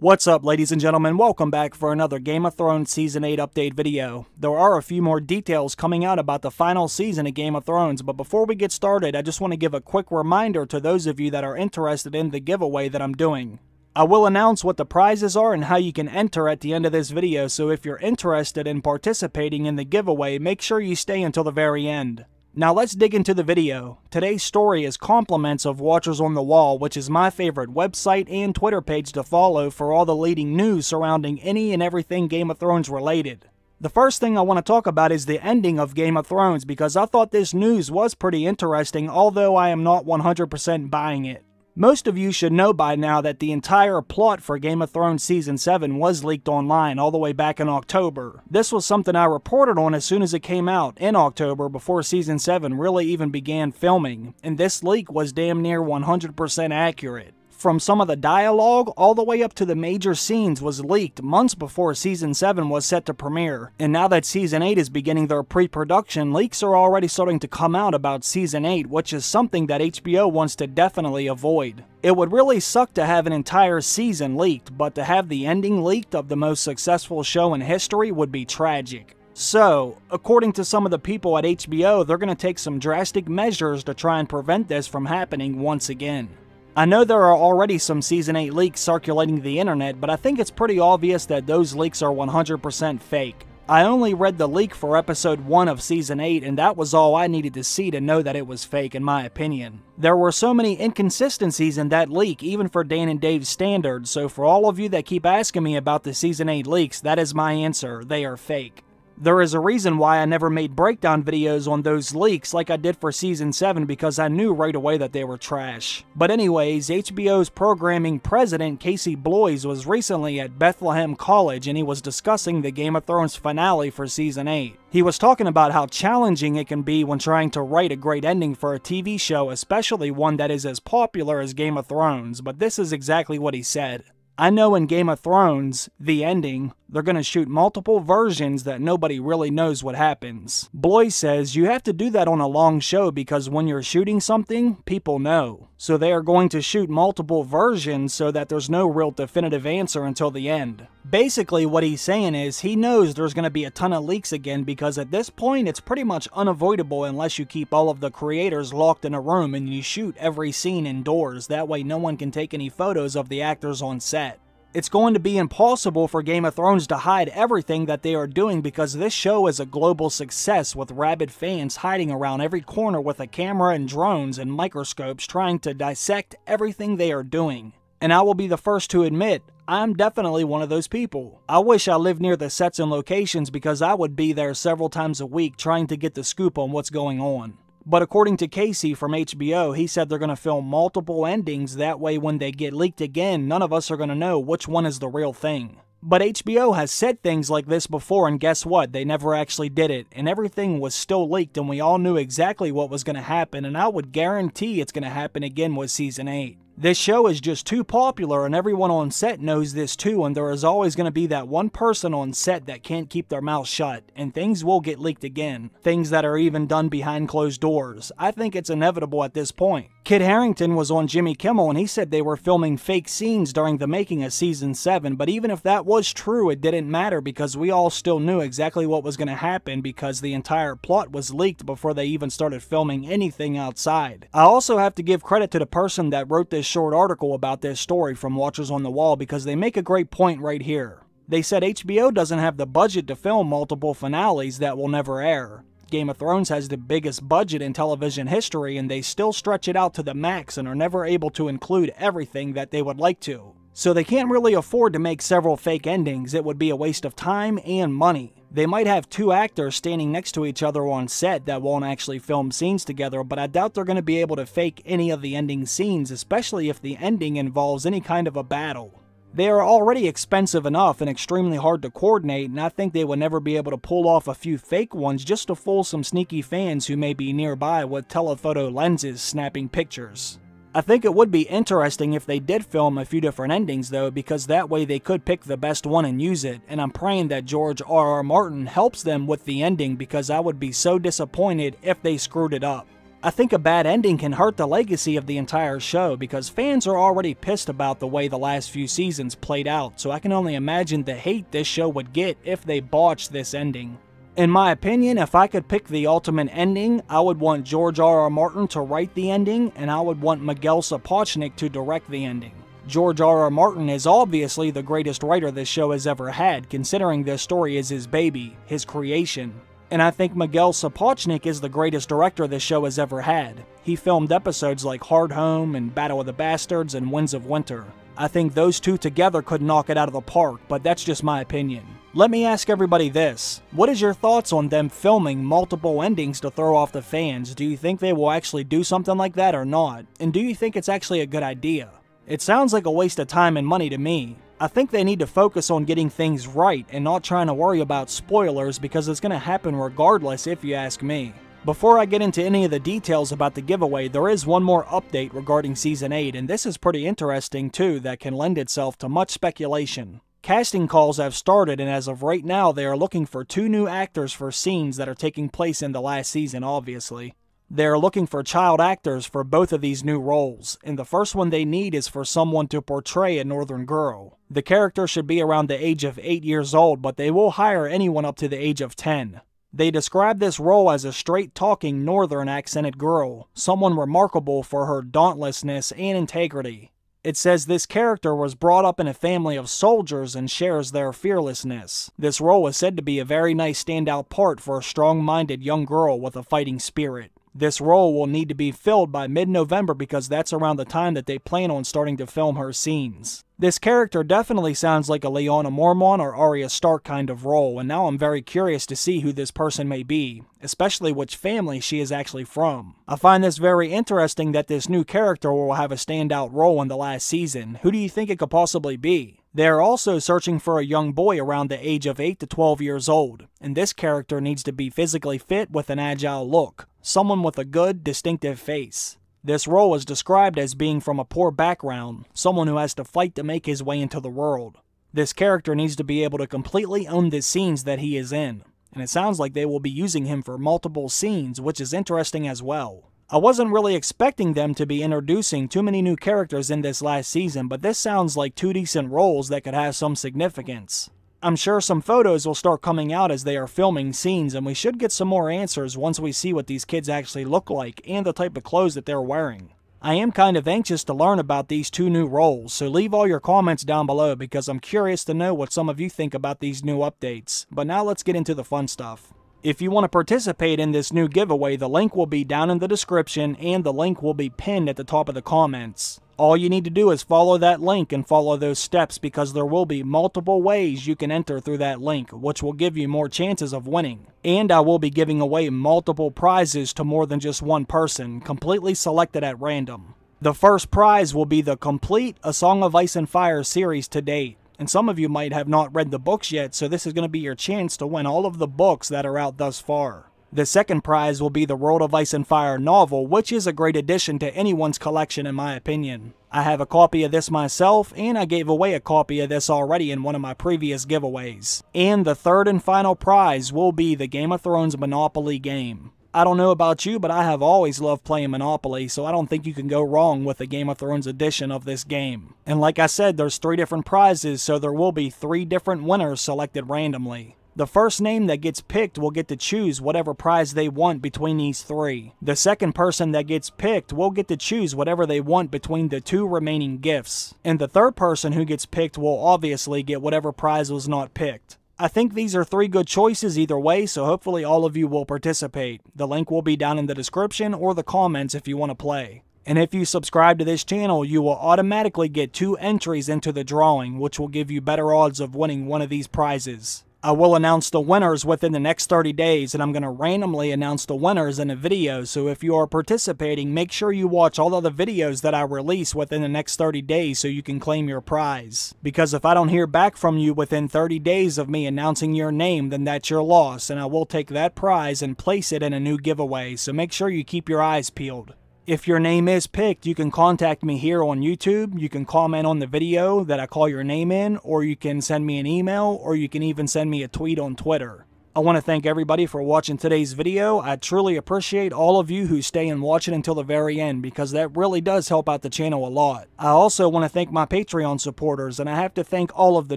What's up, ladies and gentlemen? Welcome back for another Game of Thrones Season 8 update video. There are a few more details coming out about the final season of Game of Thrones, but before we get started, I just want to give a quick reminder to those of you that are interested in the giveaway that I'm doing. I will announce what the prizes are and how you can enter at the end of this video, so if you're interested in participating in the giveaway, make sure you stay until the very end. Now let's dig into the video. Today's story is compliments of Watchers on the Wall, which is my favorite website and Twitter page to follow for all the leading news surrounding any and everything Game of Thrones related. The first thing I want to talk about is the ending of Game of Thrones, because I thought this news was pretty interesting, although I am not 100% buying it. Most of you should know by now that the entire plot for Game of Thrones Season 7 was leaked online all the way back in October. This was something I reported on as soon as it came out in October before Season 7 really even began filming, and this leak was damn near 100% accurate. From some of the dialogue all the way up to the major scenes was leaked months before Season 7 was set to premiere, and now that Season 8 is beginning their pre-production, leaks are already starting to come out about Season 8, which is something that HBO wants to definitely avoid. It would really suck to have an entire season leaked, but to have the ending leaked of the most successful show in history would be tragic. So, according to some of the people at HBO, they're going to take some drastic measures to try and prevent this from happening once again. I know there are already some Season 8 leaks circulating the internet, but I think it's pretty obvious that those leaks are 100% fake. I only read the leak for episode 1 of Season 8, and that was all I needed to see to know that it was fake in my opinion. There were so many inconsistencies in that leak, even for Dan and Dave's standards, so for all of you that keep asking me about the Season 8 leaks, that is my answer: they are fake. There is a reason why I never made breakdown videos on those leaks like I did for Season 7, because I knew right away that they were trash. But anyways, HBO's programming president, Casey Bloys, was recently at Bethlehem College and he was discussing the Game of Thrones finale for Season 8. He was talking about how challenging it can be when trying to write a great ending for a TV show, especially one that is as popular as Game of Thrones, but this is exactly what he said. I know in Game of Thrones, the ending, they're going to shoot multiple versions that nobody really knows what happens. Bloy says you have to do that on a long show because when you're shooting something, people know. So they are going to shoot multiple versions so that there's no real definitive answer until the end. Basically what he's saying is he knows there's going to be a ton of leaks again because at this point it's pretty much unavoidable unless you keep all of the creators locked in a room and you shoot every scene indoors. That way no one can take any photos of the actors on set. It's going to be impossible for Game of Thrones to hide everything that they are doing because this show is a global success with rabid fans hiding around every corner with a camera and drones and microscopes trying to dissect everything they are doing. And I will be the first to admit, I'm definitely one of those people. I wish I lived near the sets and locations because I would be there several times a week trying to get the scoop on what's going on. But according to Casey from HBO, he said they're going to film multiple endings, that way when they get leaked again, none of us are going to know which one is the real thing. But HBO has said things like this before, and guess what? They never actually did it, and everything was still leaked, and we all knew exactly what was going to happen, and I would guarantee it's going to happen again with Season 8. This show is just too popular, and everyone on set knows this too, and there is always going to be that one person on set that can't keep their mouth shut, and things will get leaked again. Things that are even done behind closed doors. I think it's inevitable at this point. Kit Harington was on Jimmy Kimmel, and he said they were filming fake scenes during the making of Season 7, but even if that was true, it didn't matter because we all still knew exactly what was going to happen because the entire plot was leaked before they even started filming anything outside. I also have to give credit to the person that wrote this short article about this story from Watchers on the Wall because they make a great point right here. They said HBO doesn't have the budget to film multiple finales that will never air. Game of Thrones has the biggest budget in television history and they still stretch it out to the max and are never able to include everything that they would like to. So they can't really afford to make several fake endings. It would be a waste of time and money. They might have two actors standing next to each other on set that won't actually film scenes together, but I doubt they're going to be able to fake any of the ending scenes, especially if the ending involves any kind of a battle. They are already expensive enough and extremely hard to coordinate, and I think they would never be able to pull off a few fake ones just to fool some sneaky fans who may be nearby with telephoto lenses snapping pictures. I think it would be interesting if they did film a few different endings though, because that way they could pick the best one and use it, and I'm praying that George R.R. Martin helps them with the ending because I would be so disappointed if they screwed it up. I think a bad ending can hurt the legacy of the entire show because fans are already pissed about the way the last few seasons played out, so I can only imagine the hate this show would get if they botched this ending. In my opinion, if I could pick the ultimate ending, I would want George R.R. Martin to write the ending, and I would want Miguel Sapochnik to direct the ending. George R.R. Martin is obviously the greatest writer this show has ever had, considering this story is his baby, his creation. And I think Miguel Sapochnik is the greatest director this show has ever had. He filmed episodes like Hard Home and Battle of the Bastards and Winds of Winter. I think those two together could knock it out of the park, but that's just my opinion. Let me ask everybody this. What is your thoughts on them filming multiple endings to throw off the fans? Do you think they will actually do something like that or not? And do you think it's actually a good idea? It sounds like a waste of time and money to me. I think they need to focus on getting things right and not trying to worry about spoilers because it's going to happen regardless if you ask me. Before I get into any of the details about the giveaway, there is one more update regarding Season 8, and this is pretty interesting too that can lend itself to much speculation. Casting calls have started, and as of right now they are looking for 2 new actors for scenes that are taking place in the last season, obviously. They are looking for child actors for both of these new roles, and the first one they need is for someone to portray a northern girl. The character should be around the age of 8 years old, but they will hire anyone up to the age of 10. They describe this role as a straight-talking northern accented girl, someone remarkable for her dauntlessness and integrity. It says this character was brought up in a family of soldiers and shares their fearlessness. This role is said to be a very nice standout part for a strong-minded young girl with a fighting spirit. This role will need to be filled by mid-November because that's around the time that they plan on starting to film her scenes. This character definitely sounds like a Lyanna Mormont or Arya Stark kind of role, and now I'm very curious to see who this person may be, especially which family she is actually from. I find this very interesting that this new character will have a standout role in the last season. Who do you think it could possibly be? They are also searching for a young boy around the age of 8 to 12 years old, and this character needs to be physically fit with an agile look, someone with a good, distinctive face. This role is described as being from a poor background, someone who has to fight to make his way into the world. This character needs to be able to completely own the scenes that he is in, and it sounds like they will be using him for multiple scenes, which is interesting as well. I wasn't really expecting them to be introducing too many new characters in this last season, but this sounds like 2 decent roles that could have some significance. I'm sure some photos will start coming out as they are filming scenes, and we should get some more answers once we see what these kids actually look like and the type of clothes that they're wearing. I am kind of anxious to learn about these 2 new roles, so leave all your comments down below because I'm curious to know what some of you think about these new updates. But now let's get into the fun stuff. If you want to participate in this new giveaway, the link will be down in the description and the link will be pinned at the top of the comments. All you need to do is follow that link and follow those steps because there will be multiple ways you can enter through that link, which will give you more chances of winning. And I will be giving away multiple prizes to more than just one person, completely selected at random. The first prize will be the complete A Song of Ice and Fire series to date. And some of you might have not read the books yet, so this is going to be your chance to win all of the books that are out thus far. The second prize will be the World of Ice and Fire novel, which is a great addition to anyone's collection in my opinion. I have a copy of this myself, and I gave away a copy of this already in one of my previous giveaways. And the third and final prize will be the Game of Thrones Monopoly game. I don't know about you, but I have always loved playing Monopoly, so I don't think you can go wrong with the Game of Thrones edition of this game. And like I said, there's 3 different prizes, so there will be 3 different winners selected randomly. The first name that gets picked will get to choose whatever prize they want between these 3. The second person that gets picked will get to choose whatever they want between the 2 remaining gifts. And the third person who gets picked will obviously get whatever prize was not picked. I think these are 3 good choices either way, so hopefully all of you will participate. The link will be down in the description or the comments if you want to play. And if you subscribe to this channel, you will automatically get 2 entries into the drawing, which will give you better odds of winning one of these prizes. I will announce the winners within the next 30 days, and I'm going to randomly announce the winners in a video, so if you are participating, make sure you watch all of the videos that I release within the next 30 days so you can claim your prize. Because if I don't hear back from you within 30 days of me announcing your name, then that's your loss, and I will take that prize and place it in a new giveaway, so make sure you keep your eyes peeled. If your name is picked, you can contact me here on YouTube, you can comment on the video that I call your name in, or you can send me an email, or you can even send me a tweet on Twitter. I want to thank everybody for watching today's video. I truly appreciate all of you who stay and watch it until the very end, because that really does help out the channel a lot. I also want to thank my Patreon supporters, and I have to thank all of the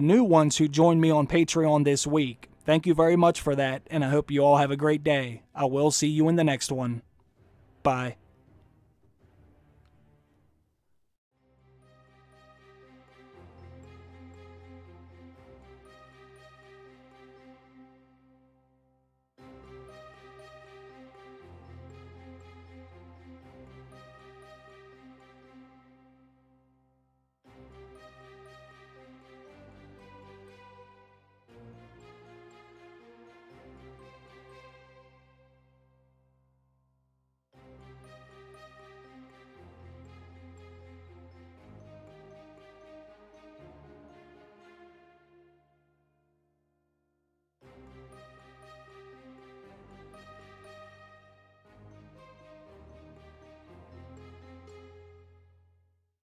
new ones who joined me on Patreon this week. Thank you very much for that, and I hope you all have a great day. I will see you in the next one. Bye.